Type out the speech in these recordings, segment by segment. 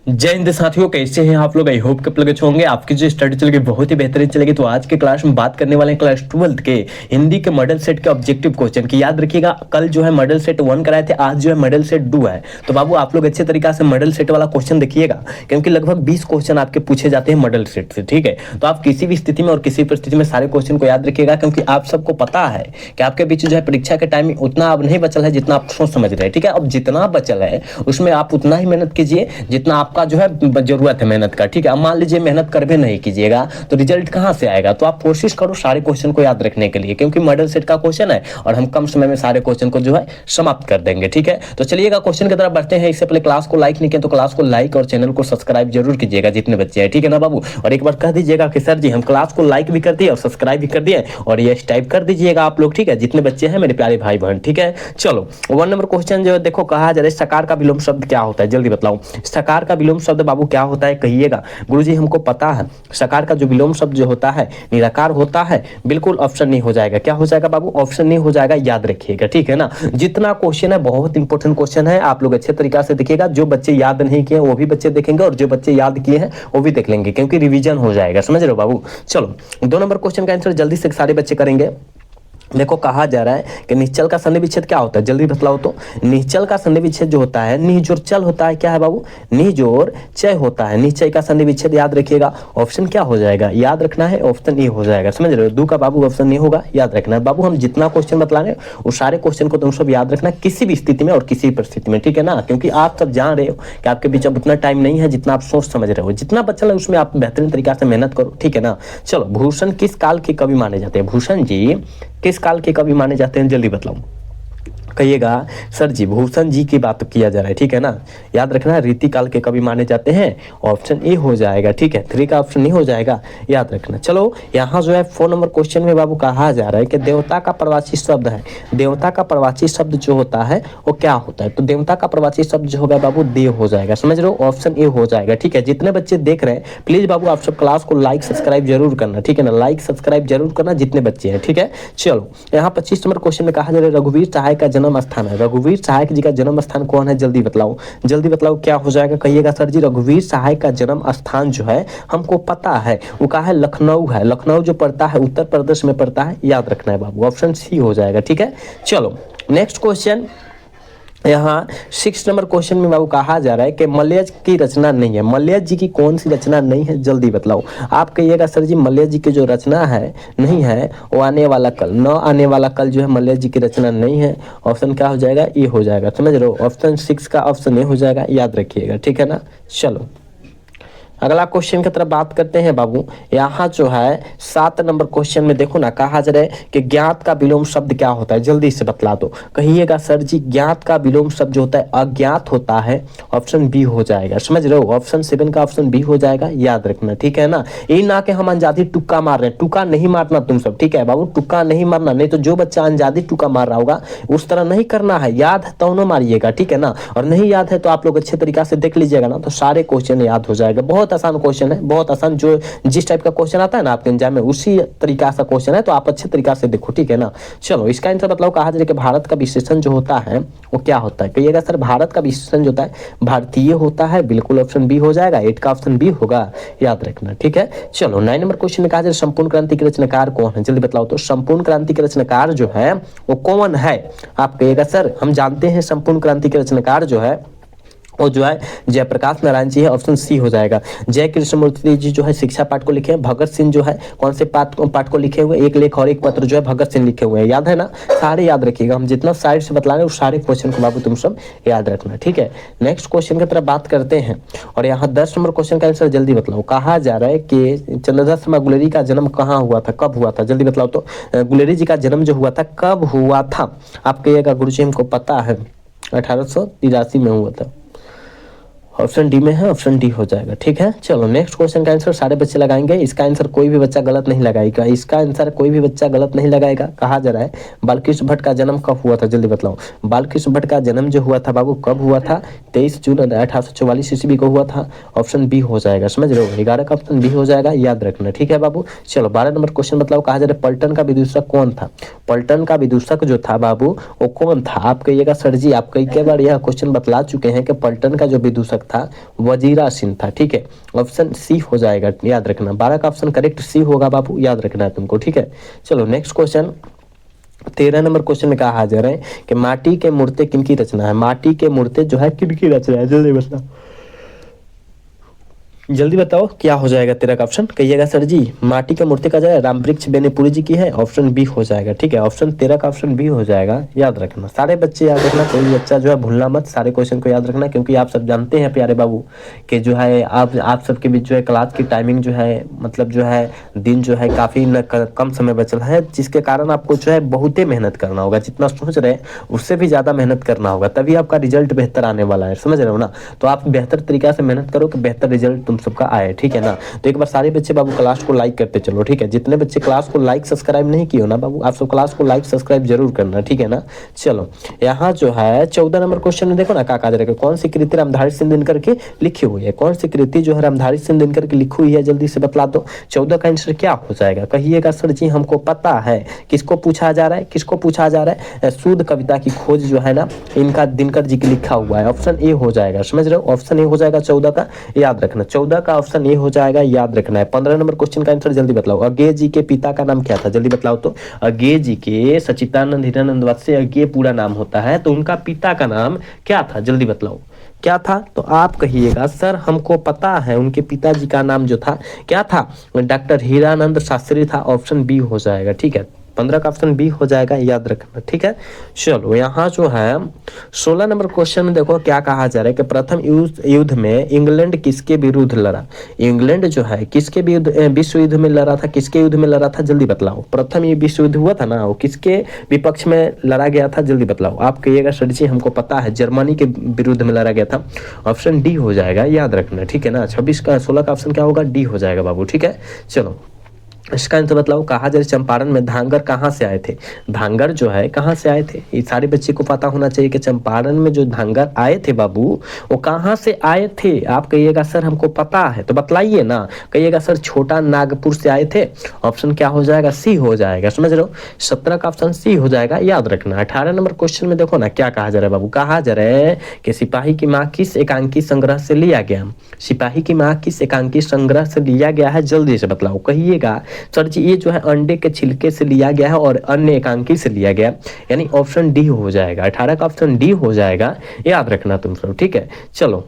जय हिंद साथियों, कैसे हैं आप लोग। आई होप कि अच्छे होंगे। आपकी जो स्टडी चलेगी बहुत ही बेहतरीन चलेगी। तो आज के क्लास में बात करने वाले हैं क्लास 12th के हिंदी के मॉडल सेट के ऑब्जेक्टिव क्वेश्चन की। याद रखिएगा, कल जो है मॉडल सेट 1 कराए थे, आज जो है मॉडल सेट 2 है। तो बाबू आप लोग अच्छे तरीके से मॉडल सेट वाला क्वेश्चन देखिएगा, क्योंकि लगभग 20 क्वेश्चन आपके पूछे जाते हैं मॉडल सेट से। ठीक है, तो आप किसी भी स्थिति में और किसी परिस्थिति में सारे क्वेश्चन को याद रखिएगा, क्योंकि आप सबको पता है कि आपके बीच जो है परीक्षा के टाइम में उतना अब नहीं बचल है जितना आप सोच समझ रहे हैं। ठीक है, अब जितना बचल है उसमें आप उतना ही मेहनत कीजिए जितना आपका जो है जरूरत है मेहनत का। ठीक है, अब मान लीजिए मेहनत कर भी नहीं कीजिएगा तो रिजल्ट कहां से आएगा। तो आप कोशिश करो सारे क्वेश्चन को याद रखने के लिए, क्योंकि मॉडल सेट का क्वेश्चन है और हम कम समय में सारे क्वेश्चन को जो है समाप्त कर देंगे। ठीक है, तो चलिएगा क्वेश्चन की तरफ बढ़ते हैं। इससे पहले क्लास को लाइक नहीं किया तो क्लास को लाइक और चैनल को सब्सक्राइब जरूर कीजिएगा जितने बच्चे हैं। ठीक है ना बाबू, और एक बार कह दीजिएगा कि सर जी हम क्लास को लाइक भी कर दिए और सब्सक्राइब भी कर दिए, और ये टाइप कर दीजिएगा आप लोग। ठीक है, जितने बच्चे हैं मेरे प्यारे भाई बहन। ठीक है, चलो 1 नंबर क्वेश्चन जो है देखो, कहा जा रहा है सकार का विलोम शब्द क्या होता है, जल्दी बताओ। सकार का विलोम शब्द बाबू क्या होता है कहिएगा। गुरुजी हमको पता है सकार का जो विलोम शब्द जो होता है निराकार होता है। बिल्कुल ऑप्शन नहीं हो जाएगा। क्या हो जाएगा बाबू, ऑप्शन नहीं हो जाएगा, याद रखिएगा। ठीक है ना, जितना क्वेश्चन है बहुत इंपॉर्टेंट क्वेश्चन है, आप लोग अच्छे तरीके से देखिएगा। जो बच्चे याद नहीं किए वो भी बच्चे देखेंगे और जो बच्चे याद किए हैं वो भी देख लेंगे, क्योंकि रिवीजन हो जाएगा। समझ रहे हो बाबू। चलो 2 नंबर क्वेश्चन का आंसर जल्दी से सारे बच्चे करेंगे। देखो कहा जा रहा है कि निश्चल का संधि विच्छेद क्या होता है, जल्दी बतलाओ तो। निश्चल का संधि विच्छेद जो होता है निजोर चल होता है। क्या है बाबू, निजोर चय होता है। निश्चय का संधि विच्छेद याद रखिएगा। ऑप्शन क्या हो जाएगा, याद रखना है, ऑप्शन ए हो जाएगा। समझ रहे हो, 2 का बाबू ऑप्शन नहीं होगा, याद रखना है बाबू। हम जितना क्वेश्चन बतला रहे हैं वो सारे क्वेश्चन को तुम सब याद रखना किसी भी स्थिति में और किसी भी परिस्थिति में। ठीक है ना, क्योंकि आप सब जान रहे हो कि आपके बीच अब उतना टाइम नहीं है जितना आप सोच समझ रहे हो। जितना बचल है उसमें आप बेहतरीन तरीके से मेहनत करो। ठीक है ना, चलो भूषण किस काल के कवि माने जाते हैं, भूषण जी किस काल के कवि माने जाते हैं, जल्दी बतलाओ। कहिएगा सर जी भूषण जी की बात किया जा रहा है। ठीक है ना, याद रखना रीति काल के कवि माने जाते हैं, ऑप्शन ए हो जाएगा। ठीक है, 3 का ऑप्शन नहीं हो जाएगा, याद रखना। चलो यहाँ जो है 4 नंबर क्वेश्चन में बाबू कहा जा रहा है कि देवता का प्रवाची शब्द है। देवता का प्रवाची शब्द जो होता है वो क्या होता है, तो देवता का प्रवाची शब्द जो होगा बाबू देव हो जाएगा। समझ रहे हो, ऑप्शन ए हो जाएगा। ठीक है, जितने बच्चे देख रहे हैं प्लीज बाबू आप सब क्लास को लाइक सब्सक्राइब जरूर करना। ठीक है ना, लाइक सब्सक्राइब जरूर करना जितने बच्चे हैं। ठीक है, चलो यहाँ 25 नंबर क्वेश्चन में कहा जा रहा है रघुवीर सहाय का जन्म स्थान है। रघुवीर सहायक जी का जन्म स्थान कौन है, जल्दी बतलाओ। जल्दी बतलाओ क्या हो जाएगा, कहिएगा सर जी रघुवीर सहायक का जन्म स्थान जो है हमको पता है वो कहा है, लखनऊ है। लखनऊ जो पड़ता है उत्तर प्रदेश में पड़ता है, याद रखना है बाबू, ऑप्शन सी हो जाएगा। ठीक है, चलो नेक्स्ट क्वेश्चन। यहाँ 6 नंबर क्वेश्चन में बाबू कहा जा रहा है कि मलयज की रचना नहीं है। मलयज जी की कौन सी रचना नहीं है, जल्दी बतलाओ। आप कहिएगा सर जी मलयज जी की जो रचना है नहीं है वो आने वाला कल, न आने वाला कल जो है मलयज जी की रचना नहीं है। ऑप्शन क्या हो जाएगा, ए हो जाएगा। समझ रहे हो, ऑप्शन 6 का ऑप्शन ए हो जाएगा, याद रखिएगा। ठीक है ना, चलो अगला क्वेश्चन की तरफ बात करते हैं बाबू। यहाँ जो है 7 नंबर क्वेश्चन में देखो ना, कहा जा रहा है कि ज्ञात का विलोम शब्द क्या होता है, जल्दी से बतला दो। कहिएगा सर जी ज्ञात का विलोम शब्द जो होता है अज्ञात होता है, ऑप्शन बी हो जाएगा। समझ रहे हो, ऑप्शन 7 का ऑप्शन बी हो जाएगा, याद रखना। ठीक है ना, ये ना कि हम अंजादी तुक्का मार रहे हैं, तुक्का नहीं मारना तुम सब। ठीक है बाबू, तुक्का नहीं मारना, नहीं तो जो बच्चा अंजादी तुक्का मार रहा होगा उस तरह नहीं करना है। याद है तो मारिएगा। ठीक है ना, और नहीं याद है तो आप लोग अच्छे तरीके से देख लीजिएगा ना, तो सारे क्वेश्चन याद हो जाएगा। बहुत आसान क्वेश्चन है, बहुत आसान। जो जिस टाइप का क्वेश्चन आता है ना आपके एग्जाम में उसी तरीका से क्वेश्चन है, तो आप अच्छे तरीका से देखो। ठीक है ना, चलो इसका आंसर बताओ। कहा जाए कि भारत का विशेषण जो होता है वो क्या होता है, कहिएगा सर भारत का विशेषण जो होता है भारतीय होता है, बिल्कुल ऑप्शन बी हो जाएगा। 8 का ऑप्शन बी होगा, याद रखना। ठीक है, चलो 9 नंबर क्वेश्चन में कहा जाए संपूर्ण क्रांति के रचनाकार कौन है, जल्दी बतलाओ तो। संपूर्ण क्रांति के रचनाकार जो है वो कौन है, आप कहिएगा सर हम जानते हैं संपूर्ण क्रांति के रचनाकार जो है वो जो है जयप्रकाश नारायण जी है, ऑप्शन सी हो जाएगा। जय कृष्णमूर्ति जी जो है शिक्षा पाठ को लिखे हैं। भगत सिंह जो है कौन से पाठ को लिखे हुए, एक लेख और एक पत्र जो है भगत सिंह लिखे हुए हैं, याद है ना, सारे याद रखिएगा। हम जितना साइड से बतला रहे हैं उस सारे क्वेश्चन को बाबू तुम सब याद रखना। ठीक है, नेक्स्ट क्वेश्चन की तरफ बात करते हैं, और यहाँ 10 नंबर क्वेश्चन का आंसर जल्दी बतलाओ। कहा जा रहा है कि चंद्रदास शर्मा गुलेरी का जन्म कहाँ हुआ था, कब हुआ था, जल्दी बतलाओ तो। गुलेरी जी का जन्म जो हुआ था कब हुआ था, आप कहिएगा गुरु जी हमको पता है 1883 में हुआ था, ऑप्शन डी में है, ऑप्शन डी हो जाएगा। ठीक है, चलो नेक्स्ट क्वेश्चन का आंसर सारे बच्चे लगाएंगे। इसका आंसर कोई भी बच्चा गलत नहीं लगाएगा, इसका आंसर कोई भी बच्चा गलत नहीं लगाएगा। कहा जा रहा है बालकृष्ण भट्ट का जन्म कब हुआ था, जल्दी बतलाओ। बालकृष्ण भट्ट का जन्म जो हुआ था बाबू कब हुआ था, 23 जून 1844 ईस्वी को हुआ था, ऑप्शन बी हो जाएगा। समझ रहे हो, 11 का ऑप्शन बी हो जाएगा, याद रखना। ठीक है बाबू, चलो 12 नंबर क्वेश्चन बतलाओ। कहा जा रहा है पलटन का विदूषक कौन था, पलटन का विदूषक जो था बाबू वो कौन था, आप कहिएगा सर जी आप कई बार यह क्वेश्चन बतला चुके हैं कि पलटन का जो विदूषक था? वजीरा सिंह था। ठीक है, ऑप्शन सी हो जाएगा, याद रखना। 12 का ऑप्शन करेक्ट सी होगा बाबू, याद रखना है तुमको। ठीक है, चलो नेक्स्ट क्वेश्चन। 13 नंबर क्वेश्चन में कहा जा रहा है कि माटी के मूर्ति किनकी रचना है? माटी के मूर्ति जो है किनकी रचना है? जल्दी बताओ, जल्दी बताओ क्या हो जाएगा तेरा का ऑप्शन? कहिएगा सर जी माटी का मूर्ति का जो है रामवृक्ष बेनीपुरी जी की है, ऑप्शन बी हो जाएगा। ठीक है, ऑप्शन तेरा का ऑप्शन बी हो जाएगा, याद रखना। सारे बच्चे याद रखना, कोई भी बच्चा जो है भूलना मत, सारे क्वेश्चन को याद रखना, क्योंकि आप सब जानते हैं प्यारे बाबू कि जो है आप सबके बीच जो है क्लास की टाइमिंग जो है मतलब जो है दिन जो है काफी कम समय बचल है, जिसके कारण आपको जो है बहुत ही मेहनत करना होगा। जितना सोच रहे हैं उससे भी ज्यादा मेहनत करना होगा, तभी आपका रिजल्ट बेहतर आने वाला है, समझ रहे हो ना? तो आप बेहतर तरीका से मेहनत करो कि बेहतर रिजल्ट तुम सबका आए। ठीक है ना? तो एक बार सारे बच्चे बाबू क्लास को लाइक करते चलो। ठीक है, जितने बच्चे क्लास को लाइक सब्सक्राइब नहीं किए हो ना बाबू, आप सब क्लास को लाइक सब्सक्राइब जरूर करना। ठीक है ना? चलो यहाँ जो है 14 नंबर क्वेश्चन में देखो ना क्या कहा जाएगा, कौन सी कृति रामधारी सिंह दिनकर की लिखी हुई है? कौन सी कृति जो है रामधारी सिंह दिनकर की लिखी हुई है? जल्दी से बतला दो। 14 का आंसर क्या हो जाएगा? कहिएगा सर जी हमको पता है। किसको पूछा जा रहा है? किसको पूछा जा रहा है? शुद्ध कविता की खोज जो है ना, इनका दिनकर जी की लिखा हुआ है, ऑप्शन ए हो जाएगा। समझ रहे हो? ऑप्शन ए हो जाएगा 14 का, याद रखना। 14 का ऑप्शन ए हो जाएगा, याद रखना है। 15 नंबर क्वेश्चन का आंसर जल्दी बताओ। अज्ञेय जी के पिता का नाम क्या था? जल्दी बताओ तो। अज्ञेय जी के सच्चिदानंद हीरानंद वात्स्य अज्ञेय पूरा नाम होता है, तो उनका पिता का नाम क्या था? जल्दी बताओ क्या था? तो आप कहिएगा सर हमको पता है, उनके पिताजी का नाम जो था क्या था? डॉक्टर हीरानंद शास्त्री था, ऑप्शन बी हो जाएगा। ठीक है, 15 का ऑप्शन बी हो जाएगा, याद रखना। ठीक है, चलो यहाँ जो है 16 नंबर क्वेश्चन में देखो क्या कहा जा रहा है कि प्रथम युद्ध में इंग्लैंड किसके विरुद्ध लड़ा? इंग्लैंड जो है किसके विश्व युद्ध में लड़ा था? किसके युद्ध में लड़ा था? जल्दी बतलाओ। प्रथम ये विश्व युद्ध हुआ था ना, वो किसके विपक्ष में लड़ा गया था? जल्दी बतलाओ। आप कहिएगा सर जी हमको पता है, जर्मनी के विरुद्ध में लड़ा गया था, ऑप्शन डी हो जाएगा, याद रखना। ठीक है ना? 16 का ऑप्शन क्या होगा? डी हो जाएगा बाबू। ठीक है, चलो इसका आंसर बतलाओ। कहा जाए चंपारण में धांगर कहाँ से आए थे? धांगर जो है कहाँ से आए थे? ये सारे बच्चे को पता होना चाहिए कि चंपारण में जो धांगर आए थे बाबू, वो कहाँ से आए थे? आप कहिएगा सर हमको पता है, तो बतलाइए ना। कहिएगा सर छोटा नागपुर से आए थे, ऑप्शन क्या हो जाएगा? सी हो जाएगा। समझ रहे हो? 17 का ऑप्शन सी हो जाएगा, याद रखना। 18 नंबर क्वेश्चन में देखो ना क्या कहा जा रहा है बाबू। कहा जा रहा है कि सिपाही की माँ किस एकांकी संग्रह से लिया गया? सिपाही की माँ किस एकांकी संग्रह से लिया गया है? जल्दी से बतलाओ। कहिएगा सर जी ये जो है अंडे के छिलके से लिया गया है और अन्य एकांकी से लिया गया, यानी ऑप्शन डी हो जाएगा। 18 का ऑप्शन डी हो जाएगा, याद रखना तुम सब। ठीक है, चलो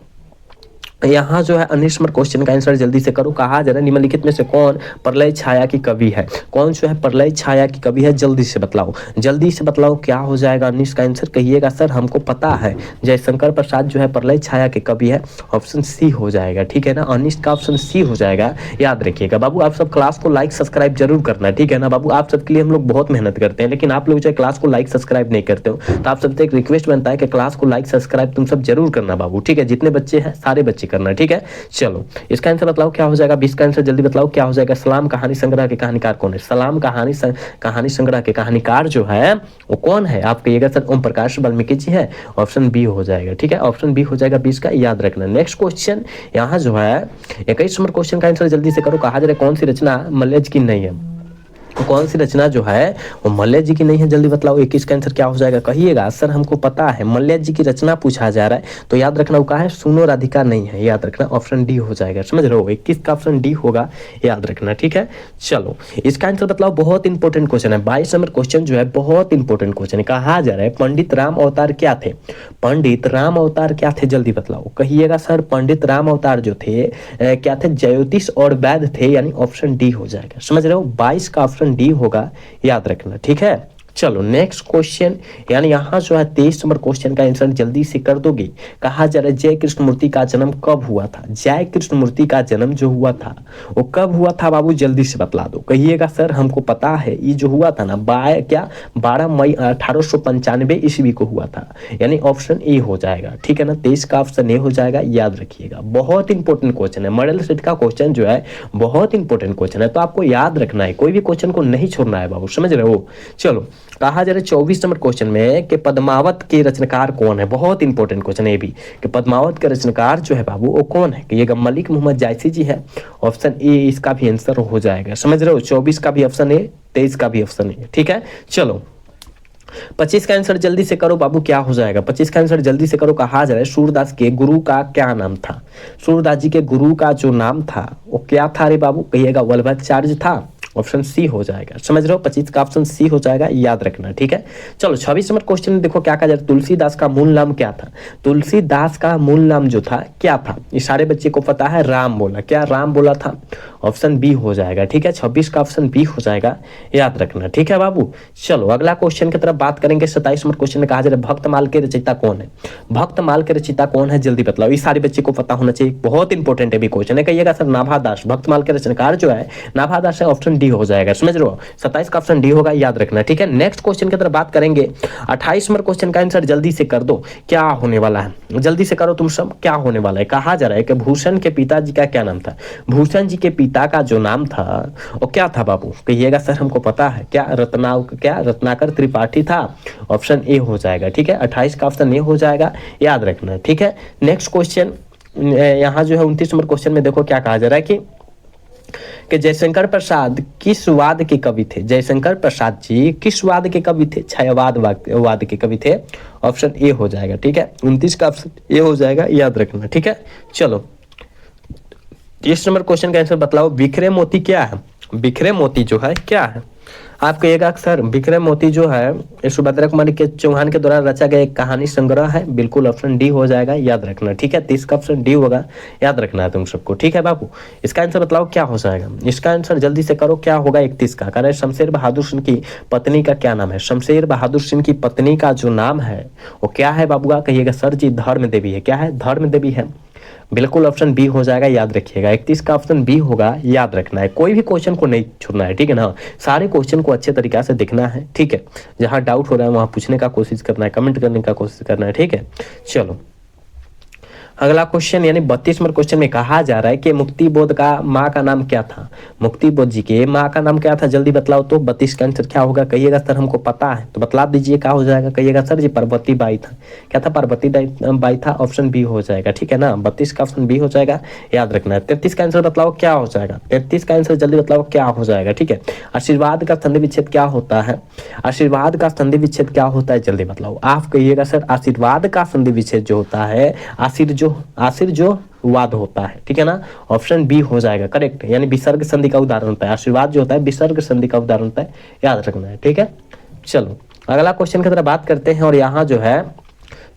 यहाँ जो है 19 नंबर क्वेश्चन का आंसर जल्दी से करो। कहा जा रहा है निम्नलिखित में से कौन प्रलय छाया की कवि है? कौन जो है प्रलय छाया की कवि है? जल्दी से बतलाओ, जल्दी से बतलाओ क्या हो जाएगा 19 का आंसर? कहिएगा सर हमको पता है, जयशंकर प्रसाद जो है प्रलय छाया के कवि है, ऑप्शन सी हो जाएगा। ठीक है ना? 19 का ऑप्शन सी हो जाएगा, याद रखिएगा बाबू। आप सब क्लास को लाइक सब्सक्राइब जरूर करना, ठीक है ना बाबू? आप सबके लिए हम लोग बहुत मेहनत करते हैं, लेकिन आप लोग जो है क्लास को लाइक सब्सक्राइब नहीं करते हो, तो आप सबसे एक रिक्वेस्ट बनता है कि क्लास को लाइक सब्सक्राइब तुम सब जरूर करना बाबू। ठीक है, जितने बच्चे हैं सारे बच्चे करना। ठीक है, चलो इसका आंसर बतलाओ क्या हो जाएगा? 20 का आंसर जल्दी बतलाओ क्या हो जाएगा? सलाम कहानी संग्रह के कहानीकार कौन है? सलाम कहानी संग्रह के कहानीकार जो है वो कौन है? आप कहिएगा सर ओम प्रकाश वाल्मीकि जी है, ऑप्शन बी हो जाएगा। ठीक है, ऑप्शन बी हो जाएगा 20 का, याद रखना। नेक्स्ट क्वेश्चन यहाँ जो है 21 नंबर क्वेश्चन का आंसर जल्दी से करो। कहा जा रहा है कौन सी रचना मल्लेज की नहीं है? कौन सी रचना जो है वो मल्ल जी की नहीं है? जल्दी बतलाओ। 21 का आंसर क्या हो जाएगा? कहिएगा सर हमको पता है, मल्ल जी की रचना पूछा जा रहा है, तो याद रखना वो कहा है सुनो राधिका नहीं है, याद रखना ऑप्शन डी हो जाएगा। समझ रहे हो? 21 का ऑप्शन डी होगा, याद रखना। ठीक है, चलो इसका आंसर बतलाओ। बहुत इंपॉर्टेंट क्वेश्चन है, 22 नंबर क्वेश्चन जो है बहुत इंपॉर्टेंट क्वेश्चन है। कहा जा रहा है पंडित राम अवतार क्या थे? पंडित राम अवतार क्या थे? जल्दी बतलाओ। कहिएगा सर पंडित राम अवतार जो थे क्या थे? ज्योतिष और वैद्य थे, यानी ऑप्शन डी हो जाएगा। समझ रहे हो? 22 का ऑप्शन डी होगा, याद रखना। ठीक है, चलो नेक्स्ट क्वेश्चन, यानी यहाँ जो है 23 नंबर क्वेश्चन का आंसर जल्दी से कर दोगे। कहा जा रहा है जय कृष्ण मूर्ति का जन्म कब हुआ था? जय कृष्ण मूर्ति का जन्म जो हुआ था वो कब हुआ था बाबू? जल्दी से बतला दो। कहिएगा सर हमको पता है, ये जो हुआ था ना 12 मई 1895 ईस्वी को हुआ था, यानी ऑप्शन ए हो जाएगा। ठीक है ना? 23 का ऑप्शन ए हो जाएगा, याद रखिएगा। बहुत इंपॉर्टेंट क्वेश्चन है, मॉडल सेट का क्वेश्चन जो है बहुत इंपॉर्टेंट क्वेश्चन है, तो आपको याद रखना है, कोई भी क्वेश्चन को नहीं छोड़ना है बाबू। समझ रहे हो? चलो कहा जा रहा है 24 नंबर क्वेश्चन में कि पद्मावत के रचनाकार कौन है? बहुत इंपॉर्टेंट क्वेश्चन है भी, कि पद्मावत के रचनाकार जो है बाबू वो कौन है? कि ये मलिक मोहम्मद जायसी जी है, ऑप्शन ए इसका भी आंसर हो जाएगा। समझ रहे हो? 24 का भी ऑप्शन है, 23 का भी ऑप्शन है। ठीक है, चलो 25 का आंसर जल्दी से करो बाबू, क्या हो जाएगा? 25 का आंसर जल्दी से करो। कहा जा रहा है सूरदास के गुरु का क्या नाम था? सूरदास जी के गुरु का जो नाम था वो क्या था रे बाबू? कहिएगा वल्लभाचार्य था। ऑप्शन सी हो जाएगा, समझ रहे हो? 25 का ऑप्शन सी हो जाएगा, याद रखना, ठीक है। चलो 26 नंबर क्वेश्चन में देखो क्या कहा जाए, तुलसीदास का मूल नाम क्या था? तुलसीदास का मूल नाम जो था क्या था? ये सारे बच्चे को पता है, राम बोला। क्या राम बोला था? ऑप्शन बी हो जाएगा, ठीक है। 26 का ऑप्शन बी हो जाएगा, याद रखना, ठीक है बाबू। चलो अगला क्वेश्चन की तरफ बात करेंगे। 27 नंबर क्वेश्चन में कहा जा रहा है भक्तमाल के रचयिता कौन है? भक्तमाल के रचयिता कौन है, जल्दी बतलाओ। ये सारे बच्चे को पता होना चाहिए, बहुत इंपॉर्टेंट है भी क्वेश्चन है। कहिएगा सर नाभादास, भक्तमाल के रचनाकार जो है नाभादास है, ऑप्शन डी हो जाएगा, समझ रहे हो? 27 का ऑप्शन डी होगा, याद रखना, ठीक है। नेक्स्ट क्वेश्चन की तरफ बात करेंगे। 28 नंबर क्वेश्चन का आंसर जल्दी से कर दो, क्या होने वाला है? जल्दी से करो तुम सब, क्या होने वाला है? कहा जा रहा है कि भूषण के पिताजी का क्या नाम था? भूषण जी के पिता का जो नाम था वो क्या था बाबू? कहिएगा सर हमको पता है, क्या रत्नाकर त्रिपाठी था। ऑप्शन ए हो जाएगा, ठीक है। 28 का ऑप्शन ए हो जाएगा, याद रखना, ठीक है। नेक्स्ट क्वेश्चन यहाँ जो है 29 नंबर क्वेश्चन में देखो क्या कहा जा रहा है कि जयशंकर प्रसाद किस वाद के कवि थे? जयशंकर प्रसाद जी किस वाद के कवि थे? छायावाद वाद के कवि थे। ऑप्शन ए हो जाएगा, ठीक है। 29 का ऑप्शन ए हो जाएगा, याद रखना, ठीक है। चलो 30 नंबर क्वेश्चन का आंसर बतलाओ, बिखरे मोती क्या है? बिखरे मोती जो है क्या है? आप कहिएगा सर बिखरे मोती जो है सुभद्रा कुमारी के चौहान के द्वारा रचा गया एक कहानी संग्रह है। बिल्कुल ऑप्शन डी हो जाएगा, याद रखना, ठीक है। 30 का ऑप्शन डी होगा, याद रखना है तुम सबको, ठीक है बाबू। इसका आंसर बताओ क्या हो जाएगा? इसका आंसर जल्दी से करो, क्या होगा? 31 का। कारण शमशेर बहादुर सिंह की पत्नी का क्या नाम है? शमशेर बहादुर सिंह की पत्नी का जो नाम है वो क्या है बाबूआ? कहिएगा सर जी धर्म देवी है। क्या है? धर्म देवी है। बिल्कुल ऑप्शन बी हो जाएगा, याद रखिएगा। 31 का ऑप्शन बी होगा, याद रखना है। कोई भी क्वेश्चन को नहीं छोड़ना है, ठीक है ना। सारे क्वेश्चन को अच्छे तरीके से देखना है, ठीक है। जहां डाउट हो रहा है वहां पूछने का कोशिश करना है, कमेंट करने का कोशिश करना है, ठीक है। चलो अगला क्वेश्चन यानी 32 नंबर क्वेश्चन में कहा जा रहा है कि मुक्ति बोध का माँ का नाम क्या था? मुक्ति बोध जी के माँ का नाम क्या था? जल्दी बतलाओ तो। 32 का आंसर क्या होगा? कहिएगा सर हमको पता है, तो बतला दीजिए क्या हो जाएगा? कहिएगा सर जी पार्वती बाई था। क्या था? पार्वती बाई था। ऑप्शन बी हो जाएगा, ठीक है ना। 32 का ऑप्शन बी हो जाएगा, याद रखना है। 33 का आंसर बतलाओ क्या हो जाएगा? 33 का आंसर जल्दी बतलाओ क्या हो जाएगा, ठीक है। आशीर्वाद का संधि विच्छेद क्या होता है? आशीर्वाद का संधि विच्छेद क्या होता है? जल्दी बतलाओ। आप कहिएगा सर आशीर्वाद का संधि विच्छेद जो होता है आशीर जो वाद होता है, ठीक है ना। ऑप्शन बी हो जाएगा करेक्ट, यानी विसर्ग संधि का उदाहरण होता है। आशीर्वाद जो होता है विसर्ग संधि का उदाहरण होता है, याद रखना है, ठीक है। चलो अगला क्वेश्चन की तरफ बात करते हैं। और यहाँ जो है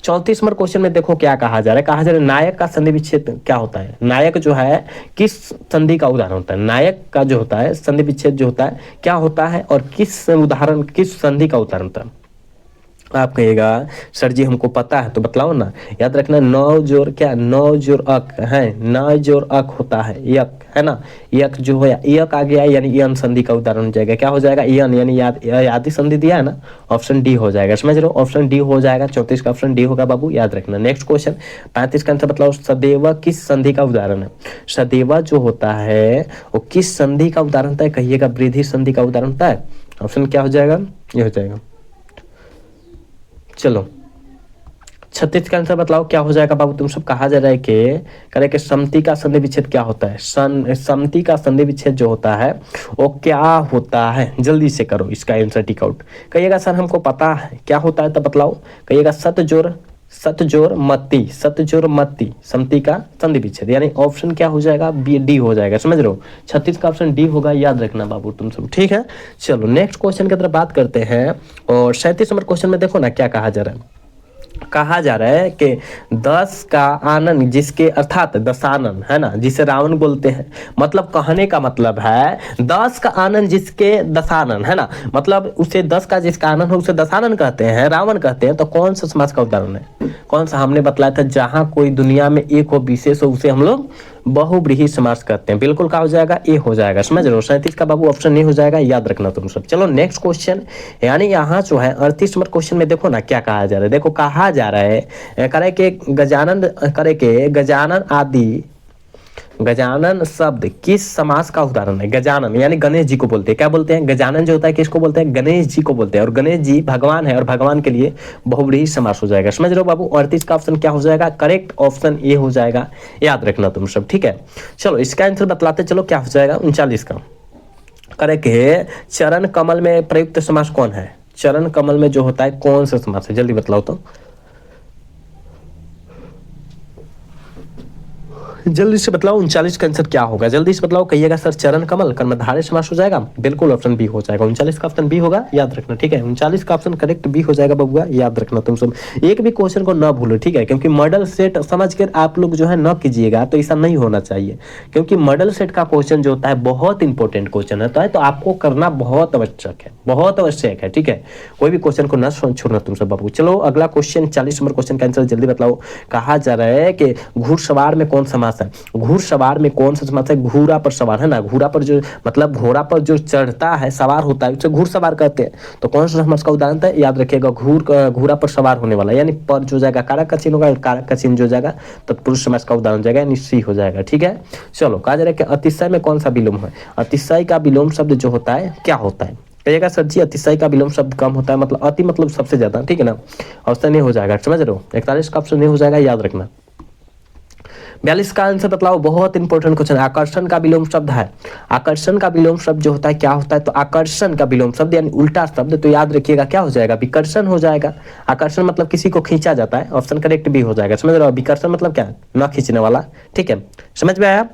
34 नंबर क्वेश्चन में देखो क्या कहा जा रहा है। कहा जा रहा है नायक का संधि विच्छेद क्या होता है? नायक जो है किस संधि का उदाहरण होता है? नायक का जो होता है संधि विच्छेद जो होता है क्या होता है और किस संधि का उदाहरण होता है? आप कहिएगा सर जी हमको पता है, तो बतलाओ ना। याद रखना, नौ जोर अक है, नौ जोर अक होता है, यक है ना। यक जो है यक आ गया यानी यन संधि का उदाहरण हो जाएगा। क्या हो जाएगा? यन यानी यादी संधि दिया है ना। ऑप्शन डी हो जाएगा, समझ रहे हो? ऑप्शन डी हो जाएगा। 34 का ऑप्शन डी होगा बाबू, याद रखना। नेक्स्ट क्वेश्चन 35 का आंसर बतलाओ, सदैव किस संधि का उदाहरण है? सदैव जो होता है वो किस संधि का उदाहरण होता है? कहिएगा वृद्धि संधि का उदाहरण होता है। ऑप्शन क्या हो जाएगा? ये हो जाएगा। चलो 36 का आंसर बतलाओ क्या हो जाएगा बाबू? तुम सब कहा जा रहा है कि करे कि समति का संधि विच्छेद क्या होता है? समति का संधि विच्छेद जो होता है वो क्या होता है? जल्दी से करो इसका आंसर टिक आउट। कहिएगा सर हमको पता है क्या होता है, तो बतलाओ। कहिएगा सतजोर मत्ती समति का संधि विच्छेद, यानी ऑप्शन क्या हो जाएगा? बी डी हो जाएगा, समझ रहे हो? 36 का ऑप्शन डी होगा, याद रखना बाबू तुम सब, ठीक है। चलो नेक्स्ट क्वेश्चन की तरफ बात करते हैं। और 37 नंबर क्वेश्चन में देखो ना क्या कहा जा रहा है। कहा जा रहा है कि 10 का आनन जिसके अर्थात दशानन है ना, जिसे रावण बोलते हैं। मतलब कहने का मतलब है 10 का आनन जिसके दशानन है ना, मतलब उसे 10 का जिसका आनन है उसे दशानन कहते हैं, रावण कहते हैं। तो कौन सा समास का उदाहरण है? कौन सा? हमने बतलाया था जहां कोई दुनिया में एक हो विशेष हो उसे हम लोग बहुब्रीहि समास कहते हैं। बिल्कुल क्या हो जाएगा? ए हो जाएगा, समझ रहे हो? 37 का बाबू ऑप्शन ए हो जाएगा, याद रखना तुम सब। चलो नेक्स्ट क्वेश्चन यानी यहाँ जो है 38 नंबर क्वेश्चन में देखो ना क्या कहा जा रहा है। देखो कहा जा रहा है करे के गजानन शब्द किस समास का उदाहरण है? गजानन यानी गणेश जी को बोलते हैं। क्या बोलते हैं? गजानन जो होता है किसको बोलते हैं? गणेश जी को बोलते हैं। और गणेश जी भगवान है और भगवान के लिए बहुब्रीहि समास हो जाएगा, समझ रहे हो बाबू? 38 का ऑप्शन क्या हो जाएगा? करेक्ट ऑप्शन ए हो जाएगा, याद रखना तुम सब, ठीक है। चलो इसका आंसर बतलाते चलो क्या हो जाएगा। 39 का करे के चरण कमल में प्रयुक्त समास कौन है? चरण कमल में जो होता है कौन सा समास है, जल्दी बतलाओ तो, जल्दी से बतलाओ 39 का आंसर क्या होगा, जल्दी से बतलाओ। कहिएगा सर चरण कमल कर्मधारय समास हो जाएगा, बिल्कुल ऑप्शन बी हो जाएगा। 39 का ऑप्शन बी होगा, याद रखना, ठीक है। 39 का ऑप्शन करेक्ट बी हो जाएगा बबुआ, याद रखना तुम सब, एक भी क्वेश्चन को ना भूलो, ठीक है, क्योंकि मॉडल सेट समझ कर आप लोग जो है न कीजिएगा, तो ऐसा नहीं होना चाहिए, क्योंकि मॉडल सेट का क्वेश्चन जो होता है बहुत इंपॉर्टेंट क्वेश्चन होता है, तो आपको करना बहुत आवश्यक है, बहुत आवश्यक है, ठीक है। कोई भी क्वेश्चन को न छोड़ना तुम सब बाबू। चलो अगला क्वेश्चन 40 नंबर क्वेश्चन का आंसर जल्दी बताओ। कहा जा रहा है कि घुड़सवार में कौन समास है, घुड़सवार में कौन सा समास है, घोड़ा पर सवार है ना, घोड़ा पर जो मतलब घोड़ा पर जो चढ़ता है सवार होता है उसे घुड़सवार कहते हैं। तो कौन सा समास का उदाहरण है, याद रखिएगा, घोड़ा पर सवार होने वाला, यानी पर जो जाएगा कारक का चिन्ह होगा, कारक का चिन्ह जो जाएगा तत्पुरुष समास का उदाहरण जाएगा, यानी सी हो जाएगा, ठीक है। चलो कहा जा रहा है कि अतिशय में कौन सा विलोम है, अतिशय का विलोम शब्द जो होता है क्या होता है, कहिएगा सर जी अतिशय का विलोम शब्द कम होता है, मतलब अति मतलब सबसे ज्यादा, ठीक है ना, ऑप्शन नहीं हो जाएगा, समझ रहे हो। 41 का ऑप्शन नहीं हो जाएगा, याद रखना। 42 का आंसर बतलाओ, बहुत इंपॉर्टेंट क्वेश्चन। आकर्षण का विलोम शब्द है, आकर्षण का विलोम शब्द जो होता है क्या होता है, तो आकर्षण का विलोम शब्द यानी उल्टा शब्द, तो याद रखिएगा क्या हो जाएगा, विकर्षण हो जाएगा। आकर्षण मतलब किसी को खींचा जाता है, ऑप्शन करेक्ट भी हो जाएगा, समझ रहे हो। विकर्षण मतलब क्या, न खींचने वाला, ठीक है, समझ में आया।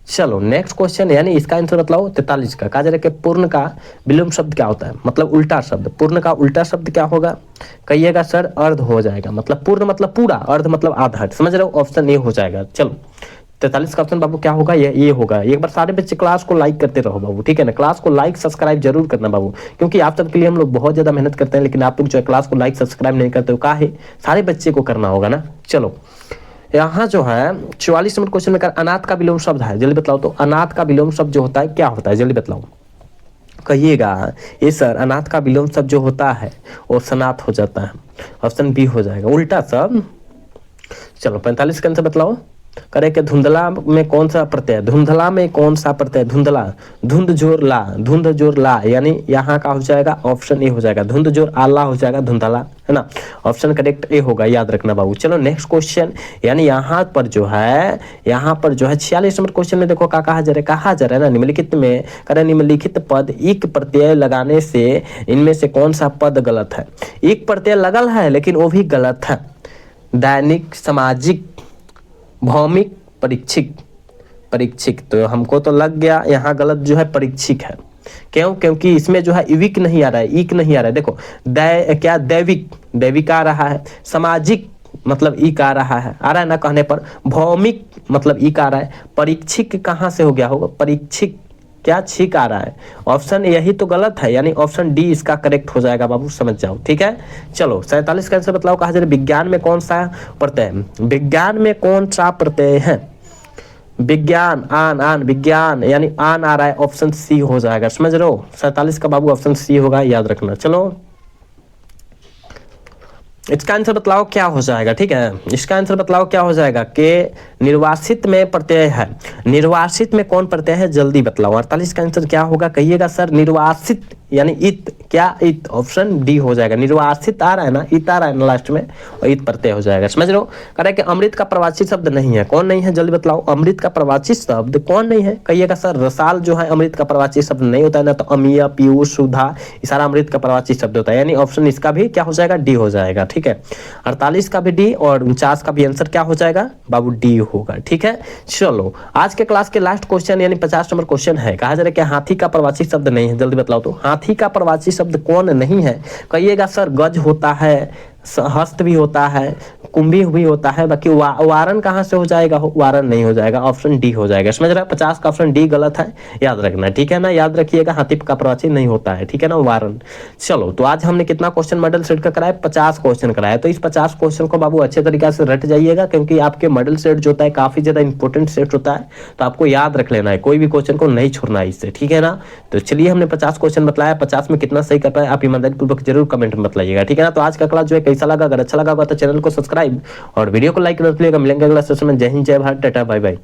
चलो नेक्स्ट क्वेश्चन, यानी इसका आंसर बतलाओ 43 का। कहा जा रहा है कि पूर्ण का विलोम शब्द क्या होता है, मतलब उल्टा शब्द, पूर्ण का उल्टा शब्द क्या होगा, कहिएगा सर अर्ध हो जाएगा, मतलब पूर्ण मतलब पूरा, अर्ध मतलब आधा, समझ रहे हो, ऑप्शन ए हो जाएगा। चलो 43 का ऑप्शन बाबू क्या होगा, ये होगा। एक बार सारे बच्चे क्लास को लाइक करते रहो बाबू, ठीक है ना, क्लास को लाइक सब्सक्राइब जरूर करना बाबू, क्योंकि आप सबके लिए हम लोग बहुत ज्यादा मेहनत करते हैं, लेकिन आप लोग जो है क्लास को लाइक सब्सक्राइब नहीं करते हो, का है सारे बच्चे को करना होगा ना। चलो यहाँ जो है 44 नंबर क्वेश्चन में अनाथ का विलोम शब्द है, जल्दी बतलाओ तो, अनाथ का विलोम शब्द जो होता है क्या होता है, जल्दी बतलाओ। कहिएगा ये सर अनाथ का विलोम शब्द जो होता है वो सनाथ हो जाता है, ऑप्शन बी हो जाएगा, उल्टा सब। चलो 45 का आंसर बतलाओ। करे कि धुंधला में कौन सा प्रत्यय, धुंधला में कौन सा प्रत्यय, धुंधला, धुंध जोर ला, धुंध जोर ला, यानी यहाँ का हो जाएगा ऑप्शन ए हो जाएगा, धुंध जोर आला हो जाएगा, धुंधला, है ना, ऑप्शन करेक्ट ए होगा, याद रखना बाबू। चलो नेक्स्ट क्वेश्चन, यानी यहाँ पर जो है 46 नंबर क्वेश्चन में देखो क्या कहा जा रहा है ना, निम्नलिखित में करे निम्नलिखित पद इक प्रत्यय लगाने से इनमें से कौन सा पद गलत है। इक प्रत्यय लगल है लेकिन वो भी गलत है, दैनिक, सामाजिक, भौमिक, परीक्षिक, तो हमको तो लग गया यहाँ गलत जो है परीक्षिक है। क्यों, क्योंकि इसमें जो है इविक नहीं आ रहा है, इक नहीं आ रहा है, देखो क्या दैविक आ रहा है, सामाजिक मतलब इक आ रहा है ना कहने पर, भौमिक मतलब इक आ रहा है, परीक्षिक कहाँ से हो गया होगा, परीक्षिक क्या छिक आ रहा है, ऑप्शन यही तो गलत है, यानी ऑप्शन डी इसका करेक्ट हो जाएगा बाबू, समझ जाओ, ठीक है। चलो 47 का आंसर बतलाओ। कहा जा रहा है विज्ञान में कौन सा प्रत्यय, विज्ञान में कौन सा प्रत्यय है, विज्ञान, आन, विज्ञान यानी आन आ रहा है, ऑप्शन सी हो जाएगा, समझ रहे हो। 47 का बाबू ऑप्शन सी होगा, याद रखना। चलो इसका आंसर बतलाओ क्या हो जाएगा, ठीक है, इसका आंसर बतलाओ क्या हो जाएगा कि निर्वासित में प्रत्यय है, निर्वासित में कौन प्रत्यय है, जल्दी बतलाओ। 48 का आंसर क्या होगा, कहिएगा सर निर्वासित यानी इत, क्या इत, ऑप्शन डी हो जाएगा, निर्वासित आ रहा है ना, इत आ रहा है ना लास्ट में, और इत प्रत्यय हो जाएगा, समझ लो। कह रहा है कि अमृत का प्रवाची शब्द नहीं है, कौन नहीं है, जल्दी बतलाओ। अमृत का प्रवाची शब्द कौन नहीं है, कहिएगा सर रसाल जो है अमृत का प्रवाची शब्द नहीं होता है ना, तो अमीय, पीयूष, सुधा ये सारा अमृत का प्रवाची शब्द होता है, यानी ऑप्शन इसका भी क्या हो जाएगा, डी हो जाएगा, ठीक है। 48 का भी डी और 49 का भी आंसर क्या हो जाएगा बाबू, डी होगा, ठीक है। चलो आज के क्लास के लास्ट क्वेश्चन यानी 50 नंबर क्वेश्चन है। कहा जा रहा है कि हाथी का प्रवाची शब्द नहीं है, जल्दी बतलाओ तो, हाथी का प्रवाची शब्द कौन नहीं है, कहिएगा सर गज होता है, हस्त भी होता है, कुंभी भी होता है, बाकी वारन कहाँ से हो जाएगा, वारन नहीं हो जाएगा, ऑप्शन डी हो जाएगा, समझ रहा है। 50 का ऑप्शन डी गलत है, याद रखना, ठीक है ना, याद रखिएगा हाथी का प्रवाची नहीं होता है, ठीक है ना, वारन। चलो तो आज हमने कितना क्वेश्चन मॉडल सेट का कराया, 50 क्वेश्चन कराया, तो इस 50 क्वेश्चन को बाबू अच्छे तरीके से रट जाइएगा, क्योंकि आपके मॉडल सेट जो होता है काफी ज्यादा इंपॉर्टेंट सेट होता है, तो आपको याद रख लेना है, कोई भी क्वेश्चन को नहीं छोड़ना है इससे, ठीक है ना। तो चलिए हमने 50 क्वेश्चन बतलाया, 50 में कितना सही कर पाए आप ईमानदारी पूर्वक जरूर कमेंट में बतलाइएगा, ठीक है ना। तो आज का क्लास जो है कैसा लगा, अगर अच्छा लगा तो चैनल को सब्सक्राइब और वीडियो को लाइक कर दीजिएगा। मिलेंगे अगला सेशन में। जय हिंद, जय भारत, टाटा, बाय बाय।